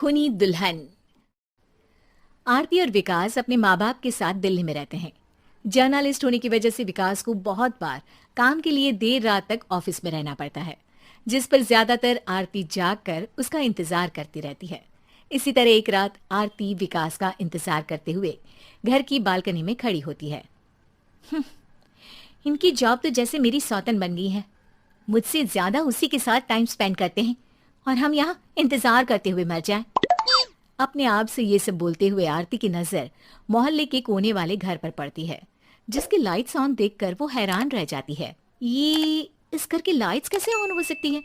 खूनी दुल्हन। आरती और विकास अपने माँ बाप के साथ दिल्ली में रहते हैं। जर्नलिस्ट होने की वजह से विकास को बहुत बार काम के लिए देर रात तक ऑफिस में रहना पड़ता है, जिस पर ज्यादातर आरती जाग कर उसका इंतजार करती रहती है। इसी तरह एक रात आरती विकास का इंतजार करते हुए घर की बालकनी में खड़ी होती है। इनकी जॉब तो जैसे मेरी सौतन बन गई है। मुझसे ज्यादा उसी के साथ टाइम स्पेंड करते हैं और हम यहाँ इंतजार करते हुए मर जाएं। अपने आप से ये सब बोलते हुए आरती की नजर मोहल्ले के कोने वाले घर पर पड़ती है, जिसकी लाइट्स ऑन देखकर वो हैरान रह जाती है। ये इस घर की लाइट्स कैसे ऑन हो सकती है?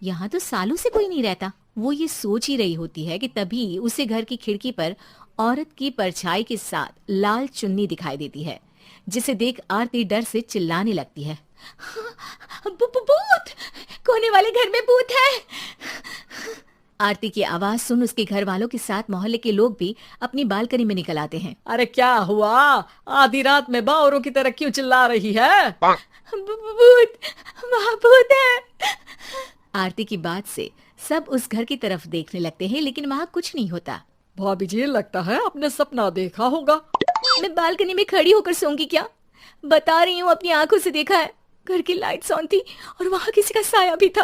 यहाँ तो सालों से कोई नहीं रहता। वो ये सोच ही रही होती है कि तभी उसे घर की खिड़की पर औरत की परछाई के साथ लाल चुन्नी दिखाई देती है, जिसे देख आरती डर से चिल्लाने लगती है। भूत! कोने वाले घर में भूत है! आरती की आवाज सुन उसके घर वालों के साथ मोहल्ले के लोग भी अपनी बालकनी में निकल आते हैं। अरे क्या हुआ? आधी रात में बावरों की तरह क्यों चिल्ला रही है? भूत! वहाँ भूत है! आरती की बात से सब उस घर की तरफ देखने लगते हैं, लेकिन वहाँ कुछ नहीं होता। भाभी जी, लगता है आपने सपना देखा होगा। मैं बालकनी में खड़ी होकर सोऊंगी क्या? बता रही हूँ, अपनी आंखों से देखा है। घर की लाइट्स ऑन थी और वहाँ किसी का साया भी था।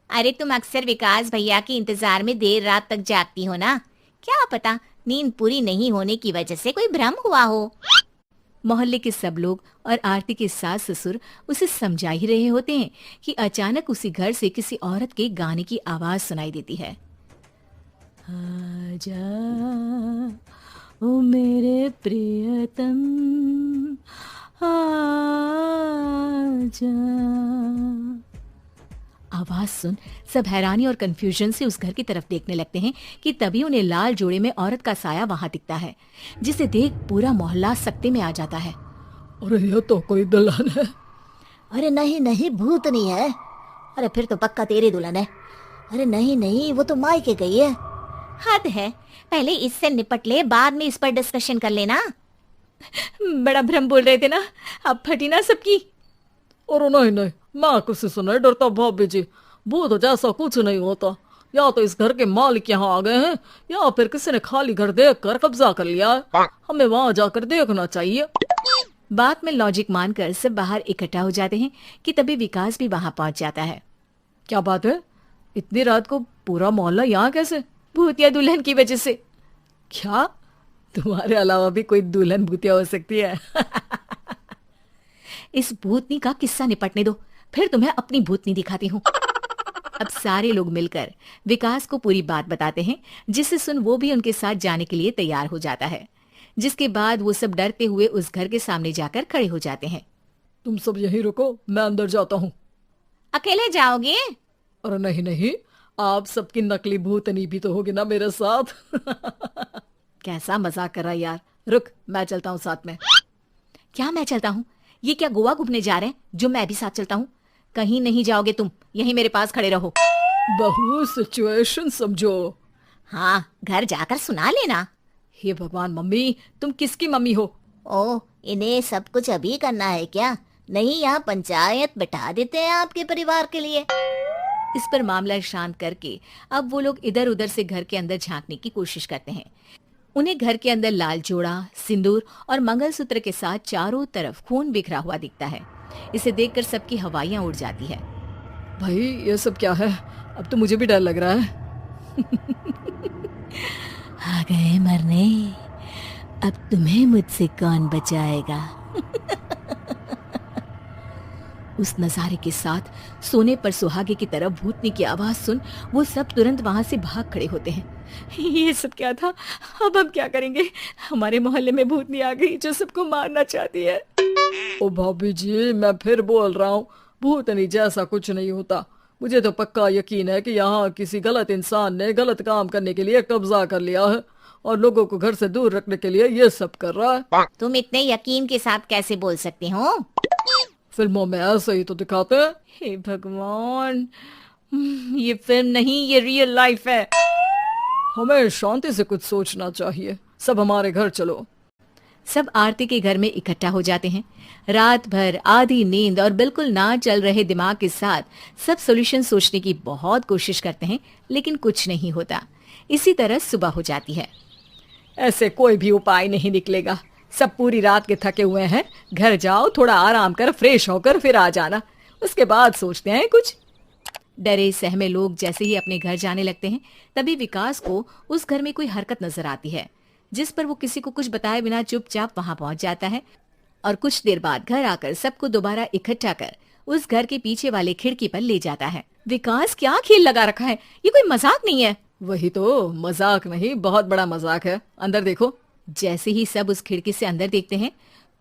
अरे तुम अक्सर विकास भैया के इंतजार में देर रात तक जागती हो ना, क्या पता नींद पूरी नहीं होने की वजह से कोई भ्रम हुआ हो। मोहल्ले के सब लोग और आरती के सास ससुर उसे समझा ही रहे होते हैं कि अचानक उसी घर से किसी औरत के गाने की आवाज सुनाई देती है। आजा ओ मेरे प्रियतम आजा। आवाज सुन सब हैरानी और कंफ्यूजन से उस घर की तरफ देखने लगते हैं कि तभी उन्हें लाल जोड़े में औरत का साया वहां दिखता है, जिसे देख पूरा मोहल्ला सकते में आ जाता है। अरे ये तो कोई दुल्हन है। अरे नहीं नहीं, भूत नहीं है। अरे फिर तो पक्का तेरी दुल्हन है। अरे नहीं नहीं, वो तो मायके गई है। हद है, पहले इससे निपट ले, बाद में इस पर डिस्कशन कर लेना। बड़ा भ्रम बोल रहे थे ना, अब फटी ना सबकी। और नहीं नहीं, मैं किसी से नहीं डरता भाभी जी। भूत जैसा कुछ नहीं होता। या तो इस घर के मालिक यहाँ आ गए हैं, या फिर किसी ने खाली घर देख कर कब्जा कर लिया है। हमें वहाँ जाकर देखना चाहिए। बात में लॉजिक मानकर सब बाहर इकट्ठा हो जाते हैं कि तभी विकास भी वहां पहुंच जाता है। क्या बात है? इतनी रात को पूरा मोहल्ला यहाँ कैसे? भूतिया दुल्हन की वजह से। क्या तुम्हारे अलावा भी कोई दुल्हन भूतिया हो सकती है? इस भूतनी का किस्सा निपटने दो, फिर तुम्हें अपनी भूतनी दिखाती हूँ। अब सारे लोग मिलकर विकास को पूरी बात बताते हैं, जिसे सुन वो भी उनके साथ जाने के लिए तैयार हो जाता है। जिसके बाद वो सब डरते हुए उस घर के सामने जाकर खड़े हो जाते हैं। तुम सब यहीं रुको, मैं अंदर जाता हूँ। अकेले जाओगे? अरे नहीं नहीं, आप सबकी नकली भूतनी भी तो होगी ना मेरे साथ। कैसा मजाक कर रहा है यार। रुक, मैं चलता हूँ साथ में। क्या मैं चलता हूँ? ये क्या गोवा घूमने जा रहे हैं जो मैं भी साथ चलता हूँ? कहीं नहीं जाओगे तुम, यहीं मेरे पास खड़े रहो। बहू सिचुएशन समझो। हाँ, घर जाकर सुना लेना। हे भगवान, मम्मी तुम किसकी मम्मी हो? ओ, इन्हें सब कुछ अभी करना है क्या? नहीं, यहाँ पंचायत बैठा देते हैं आपके परिवार के लिए। इस पर मामला शांत करके अब वो लोग इधर उधर से घर के अंदर झांकने की कोशिश करते हैं। उन्हें घर के अंदर लाल जोड़ा, सिंदूर और मंगलसूत्र के साथ चारों तरफ खून बिखरा हुआ दिखता है। इसे देखकर सबकी हवाइयां उड़ जाती है। भाई ये सब क्या है? अब तो मुझे भी डर लग रहा है। आ गए मरने, अब तुम्हें मुझसे कौन बचाएगा? उस नजारे के साथ सोने पर सुहागे की तरफ भूतनी की आवाज सुन वो सब तुरंत वहां से भाग खड़े होते हैं। ये सब क्या था? अब हम क्या करेंगे? हमारे मोहल्ले में भूतनी आ गई जो सबको मारना चाहती है। ओ भाभी जी, मैं फिर बोल रहा हूँ, भूतनी जैसा कुछ नहीं होता। मुझे तो पक्का यकीन है कि यहाँ किसी गलत इंसान ने गलत काम करने के लिए कब्जा कर लिया है और लोगों को घर से दूर रखने के लिए ये सब कर रहा है। तुम इतने यकीन के साथ कैसे बोल सकते हो? फिल्मों में ऐसे ही तो दिखाते हैं। हे भगवान, ये फिल्म नहीं, ये रियल लाइफ है। हमें शांति से कुछ सोचना चाहिए। सब हमारे घर चलो। सब आरती के घर में इकट्ठा हो जाते हैं। रात भर आधी नींद और बिल्कुल ना चल रहे दिमाग के साथ सब सॉल्यूशन सोचने की बहुत कोशिश करते हैं, लेकिन कुछ नहीं होता। इसी तरह सुबह हो जाती है। ऐसे कोई भी उपाय नहीं निकलेगा। सब पूरी रात के थके हुए हैं, घर जाओ, थोड़ा आराम कर, फ्रेश होकर फिर आ जाना, उसके बाद सोचते हैं कुछ। डरे सहमे लोग जैसे ही अपने घर जाने लगते हैं, तभी विकास को उस घर में कोई हरकत नजर आती है, जिस पर वो किसी को कुछ बताए बिना चुपचाप वहां पहुंच जाता है और कुछ देर बाद घर आकर सबको दोबारा इकट्ठा कर उस घर के पीछे वाले खिड़की पर ले जाता है। विकास क्या खेल लगा रखा है, ये कोई मजाक नहीं है। वही तो, मजाक नहीं, बहुत बड़ा मजाक है। अंदर देखो। जैसे ही सब उस खिड़की से अंदर देखते हैं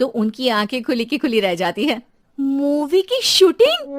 तो उनकी आंखें खुली की खुली रह जाती है। मूवी की शूटिंग!